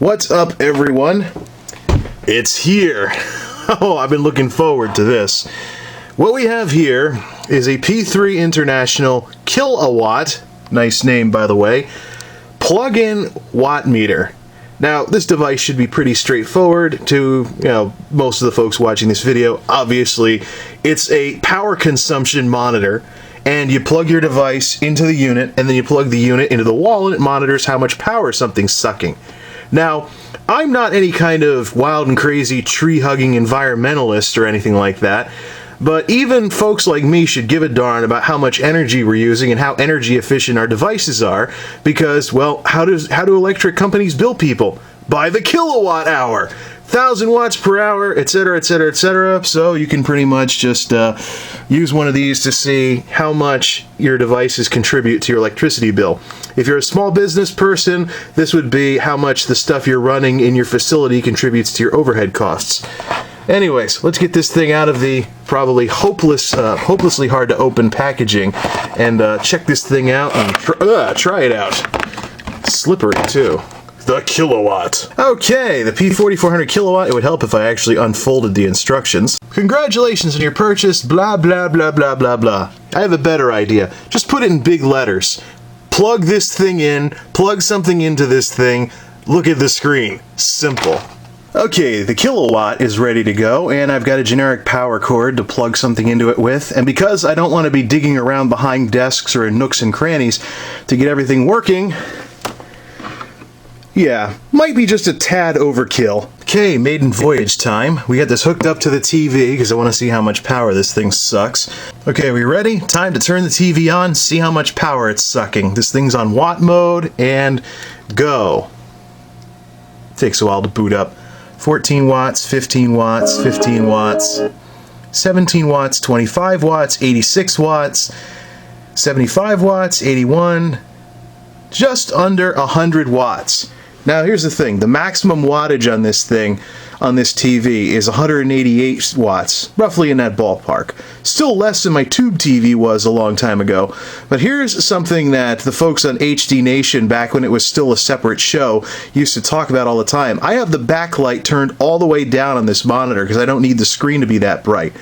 What's up, everyone? It's here. Oh, I've been looking forward to this. What we have here is a P3 International Killawatt, nice name by the way, plug-in watt meter. Now, this device should be pretty straightforward to, most of the folks watching this video. Obviously, it's a power consumption monitor, and you plug your device into the unit, and then you plug the unit into the wall, and it monitors how much power something's sucking. Now, I'm not any kind of wild and crazy tree-hugging environmentalist or anything like that, but even folks like me should give a darn about how much energy we're using and how energy efficient our devices are, because, well, how do electric companies bill people? By the kilowatt hour! 1,000 watts per hour, etc., etc., etc. So you can pretty much just use one of these to see how much your devices contribute to your electricity bill. If you're a small business person, this would be how much the stuff you're running in your facility contributes to your overhead costs. Anyways, let's get this thing out of the probably hopelessly hard to open packaging and check this thing out and try it out. Slippery too. The Killawatt. Okay, the P4400 Killawatt. It would help if I actually unfolded the instructions. Congratulations on your purchase, blah blah blah blah blah blah. I have a better idea. Just put it in big letters. Plug this thing in, plug something into this thing, look at the screen. Simple. Okay, the Killawatt is ready to go, and I've got a generic power cord to plug something into it with, and because I don't want to be digging around behind desks or in nooks and crannies to get everything working, yeah, might be just a tad overkill. Okay, maiden voyage time. We got this hooked up to the TV because I want to see how much power this thing sucks. Okay, are we ready? Time to turn the TV on, see how much power it's sucking. This thing's on watt mode, and go. Takes a while to boot up. 14 watts, 15 watts, 15 watts, 17 watts, 25 watts, 86 watts, 75 watts, 81, just under 100 watts. Now here's the thing, the maximum wattage on this thing, on this TV, is 188 watts, roughly in that ballpark. Still less than my tube TV was a long time ago, but here's something that the folks on HD Nation, back when it was still a separate show, used to talk about all the time. I have the backlight turned all the way down on this monitor because I don't need the screen to be that bright.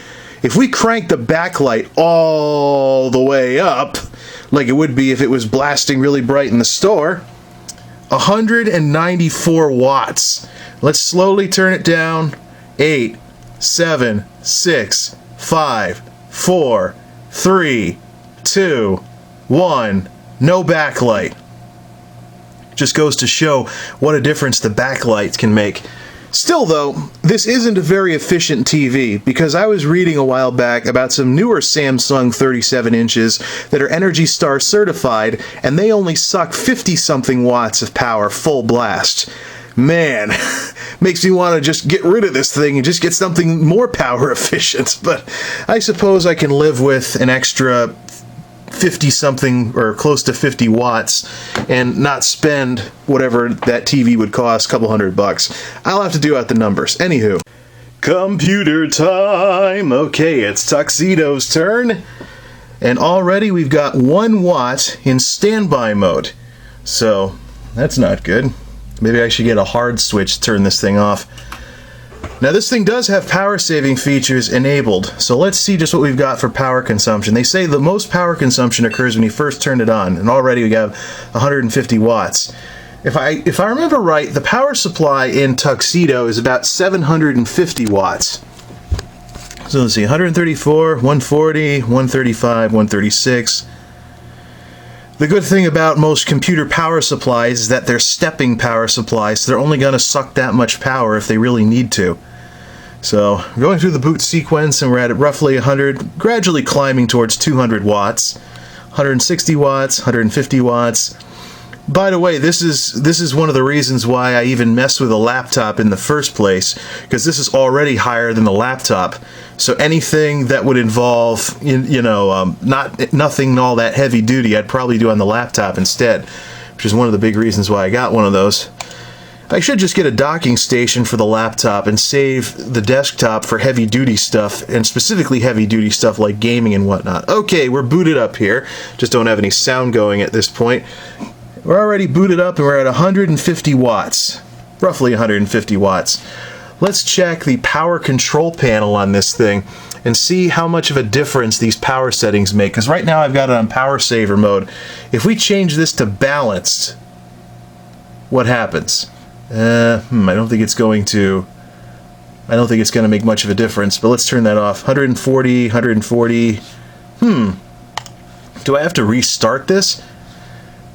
If we crank the backlight all the way up, like it would be if it was blasting really bright in the store, 194 watts. Let's slowly turn it down. 8, 7, 6, 5, 4, 3, 2, 1. No backlight. Just goes to show what a difference the backlight can make. Still though, this isn't a very efficient TV, because I was reading a while back about some newer Samsung 37 inches that are Energy Star certified, and they only suck 50-something watts of power full blast. Man, makes me want to just get rid of this thing and just get something more power efficient, but I suppose I can live with an extra 50-something or close to 50 watts and not spend whatever that TV would cost, a couple $100. I'll have to do out the numbers. Anywho, computer time. Okay, it's Tuxedo's turn, and already we've got 1 watt in standby mode, so that's not good. Maybe I should get a hard switch to turn this thing off. Now this thing does have power saving features enabled, so let's see just what we've got for power consumption. They say the most power consumption occurs when you first turn it on, and already we have 150 watts. If I remember right, the power supply in Tuxedo is about 750 watts. So let's see, 134, 140, 135, 136. The good thing about most computer power supplies is that they're stepping power supplies, so they're only going to suck that much power if they really need to. So, we're going through the boot sequence, and we're at roughly 100, gradually climbing towards 200 watts, 160 watts, 150 watts. By the way, this is one of the reasons why I even mess with a laptop in the first place, because this is already higher than the laptop. So anything that would involve, nothing all that heavy duty, I'd probably do on the laptop instead, which is one of the big reasons why I got one of those. I should just get a docking station for the laptop and save the desktop for heavy-duty stuff, and specifically heavy-duty stuff like gaming and whatnot. Okay, we're booted up here. Just don't have any sound going at this point. We're already booted up and we're at 150 watts. roughly 150 watts. Let's check the power control panel on this thing and see how much of a difference these power settings make, because right now I've got it on power saver mode. If we change this to balanced, what happens? I don't think it's going to make much of a difference, but let's turn that off. 140, 140. Do I have to restart this?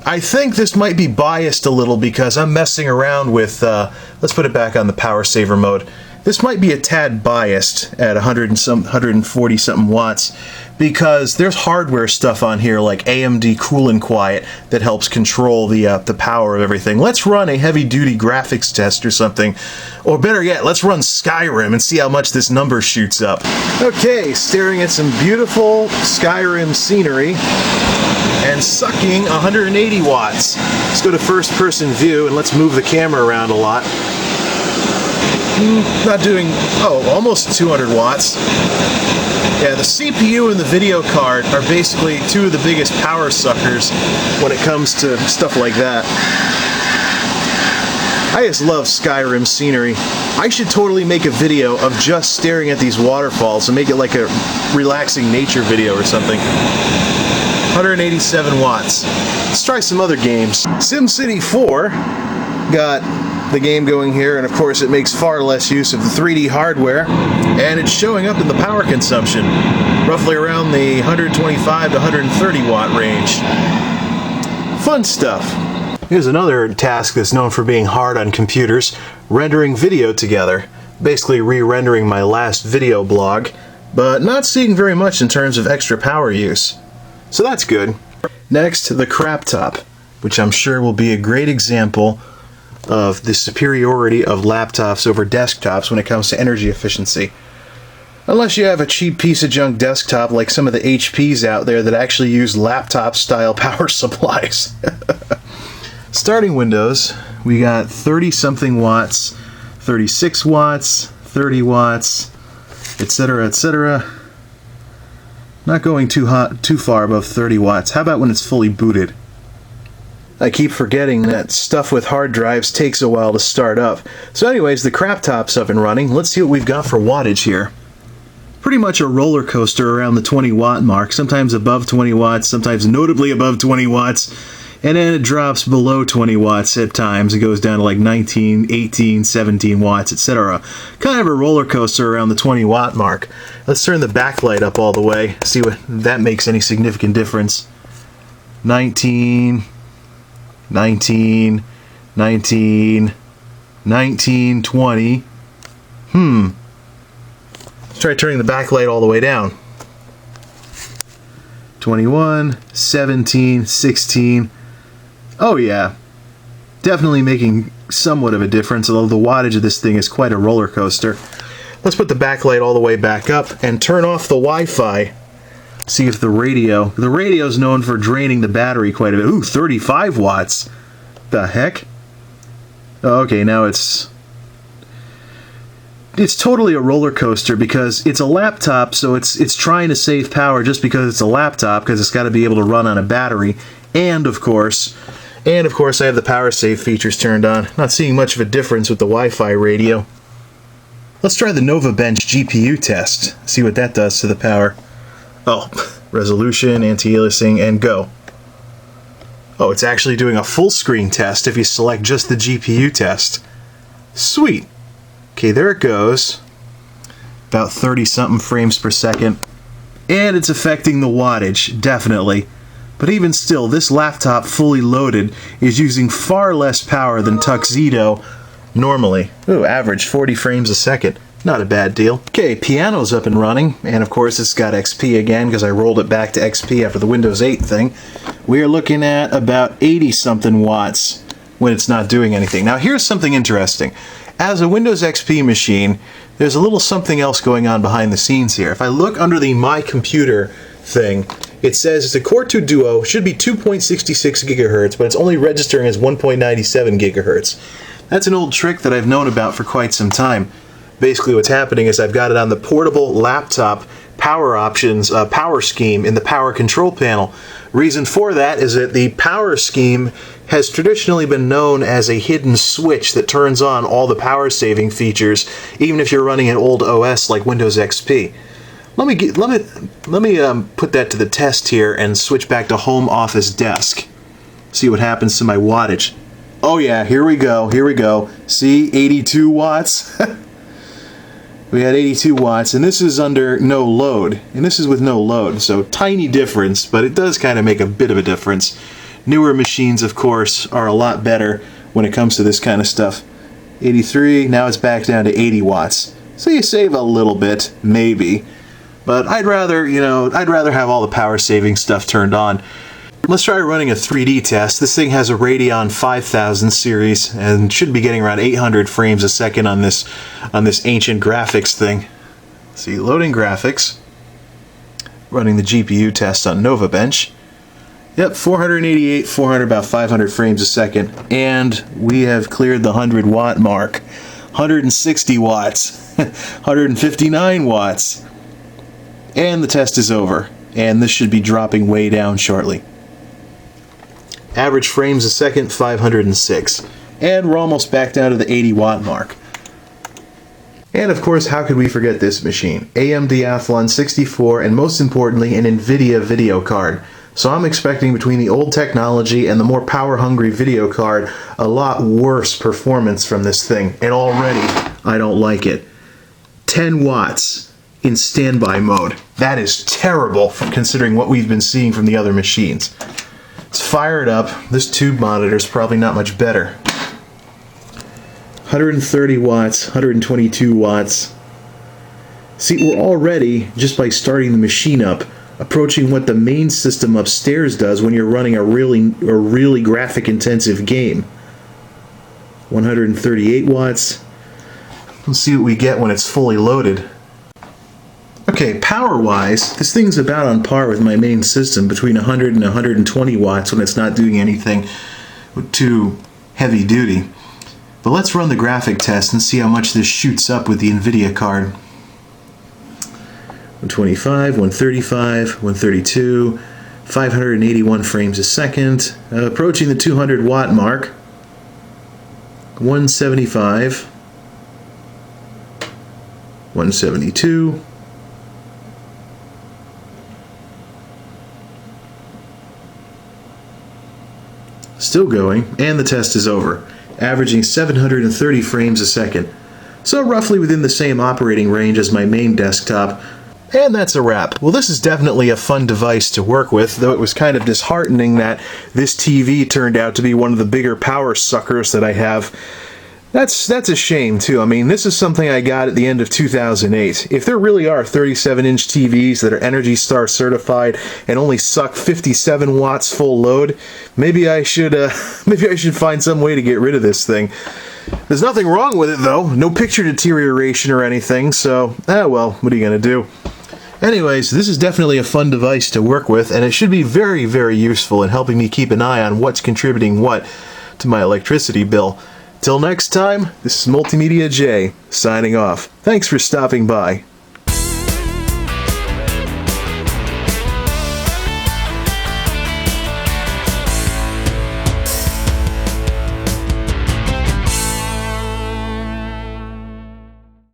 I think this might be biased a little because I'm messing around with, let's put it back on the power saver mode. This might be a tad biased at 140 something watts because there's hardware stuff on here like AMD Cool and Quiet that helps control the power of everything. Let's run a heavy duty graphics test or something, or better yet, let's run Skyrim and see how much this number shoots up. Okay, staring at some beautiful Skyrim scenery and sucking 180 watts. Let's go to first person view and let's move the camera around a lot. Not doing, almost 200 watts. Yeah, the CPU and the video card are basically two of the biggest power suckers when it comes to stuff like that. I just love Skyrim scenery. I should totally make a video of just staring at these waterfalls and make it like a relaxing nature video or something. 187 watts. Let's try some other games. SimCity 4 got the game going here, and of course it makes far less use of the 3D hardware, and it's showing up in the power consumption, roughly around the 125 to 130 watt range. Fun stuff. Here's another task that's known for being hard on computers, rendering video together. Basically re-rendering my last video blog, but not seeing very much in terms of extra power use. So that's good. Next, the crap top, which I'm sure will be a great example of the superiority of laptops over desktops when it comes to energy efficiency. Unless you have a cheap piece of junk desktop like some of the HPs out there that actually use laptop style power supplies. Starting Windows, we got 30 something watts, 36 watts, 30 watts, etc., etc. Not going too far above 30 watts. How about when it's fully booted? I keep forgetting that stuff with hard drives takes a while to start up. So anyways, the crap top's up and running. Let's see what we've got for wattage here. Pretty much a roller coaster around the 20 watt mark, sometimes above 20 watts, sometimes notably above 20 watts, and then it drops below 20 watts at times. It goes down to like 19, 18, 17 watts, etc. Kind of a roller coaster around the 20 watt mark. Let's turn the backlight up all the way, see what that makes any significant difference. 19, 19, 19, 19, 20. Let's try turning the backlight all the way down. 21, 17, 16. Oh yeah, definitely making somewhat of a difference, although the wattage of this thing is quite a roller coaster. Let's put the backlight all the way back up and turn off the Wi-Fi. See if the radio is known for draining the battery quite a bit. Ooh, 35 watts. The heck? Oh, okay, now it's totally a roller coaster because it's a laptop, so it's trying to save power just because it's a laptop, because it's got to be able to run on a battery. And of course I have the power save features turned on. Not seeing much of a difference with the Wi-Fi radio. Let's try the Nova Bench GPU test. See what that does to the power. Oh, resolution, anti-aliasing, and go. Oh, it's actually doing a full screen test if you select just the GPU test. Sweet. Okay, there it goes. About 30-something frames per second. And it's affecting the wattage, definitely. But even still, this laptop fully loaded is using far less power than Tuxedo normally. Ooh, average 40 frames a second. Not a bad deal. Okay, piano's up and running, and of course it's got XP again because I rolled it back to XP after the Windows 8 thing. We are looking at about 80-something watts when it's not doing anything. Now here's something interesting. As a Windows XP machine, there's a little something else going on behind the scenes here. If I look under the My Computer thing, it says it's a Core 2 Duo, should be 2.66 gigahertz, but it's only registering as 1.97 gigahertz. That's an old trick that I've known about for quite some time. Basically what's happening is I've got it on the portable laptop power options, power scheme in the power control panel. Reason for that is that the power scheme has traditionally been known as a hidden switch that turns on all the power saving features, even if you're running an old OS like Windows XP. Let me put that to the test here and switch back to Home Office Desk. See what happens to my wattage. Oh yeah, here we go, here we go. See, 82 watts? We had 82 watts, and this is under no load. And this is with no load, so tiny difference, but it does kind of make a bit of a difference. Newer machines, of course, are a lot better when it comes to this kind of stuff. 83, now it's back down to 80 watts. So you save a little bit, maybe. But I'd rather, I'd rather have all the power saving stuff turned on. Let's try running a 3D test. This thing has a Radeon 5000 series and should be getting around 800 frames a second on this ancient graphics thing. See, loading graphics. Running the GPU test on Nova Bench. Yep, 488, 400, about 500 frames a second. And we have cleared the 100 watt mark. 160 watts. 159 watts. And the test is over. And this should be dropping way down shortly. Average frames a second, 506. And we're almost back down to the 80 watt mark. And of course, how could we forget this machine? AMD Athlon 64, and most importantly, an NVIDIA video card. So I'm expecting between the old technology and the more power-hungry video card, a lot worse performance from this thing. And already, I don't like it. 10 watts in standby mode. That is terrible considering what we've been seeing from the other machines. Let's fire it up. This tube monitor is probably not much better. 130 watts, 122 watts. See, we're already, just by starting the machine up, approaching what the main system upstairs does when you're running a really graphic-intensive game. 138 watts. Let's see what we get when it's fully loaded. Okay, power-wise, this thing's about on par with my main system, between 100 and 120 watts when it's not doing anything too heavy-duty. But let's run the graphic test and see how much this shoots up with the NVIDIA card. 125, 135, 132, 581 frames a second, approaching the 200 watt mark. 175, 172, still going, and the test is over, averaging 730 frames a second. So roughly within the same operating range as my main desktop. And that's a wrap. Well, this is definitely a fun device to work with, though it was kind of disheartening that this TV turned out to be one of the bigger power suckers that I have. That's a shame, too. I mean, this is something I got at the end of 2008. If there really are 37-inch TVs that are Energy Star certified and only suck 57 watts full load, maybe I should find some way to get rid of this thing. There's nothing wrong with it, though. No picture deterioration or anything, so, well, what are you going to do? Anyways, this is definitely a fun device to work with, and it should be very, very useful in helping me keep an eye on what's contributing what to my electricity bill. Till next time, this is MultimediaJay, signing off. Thanks for stopping by.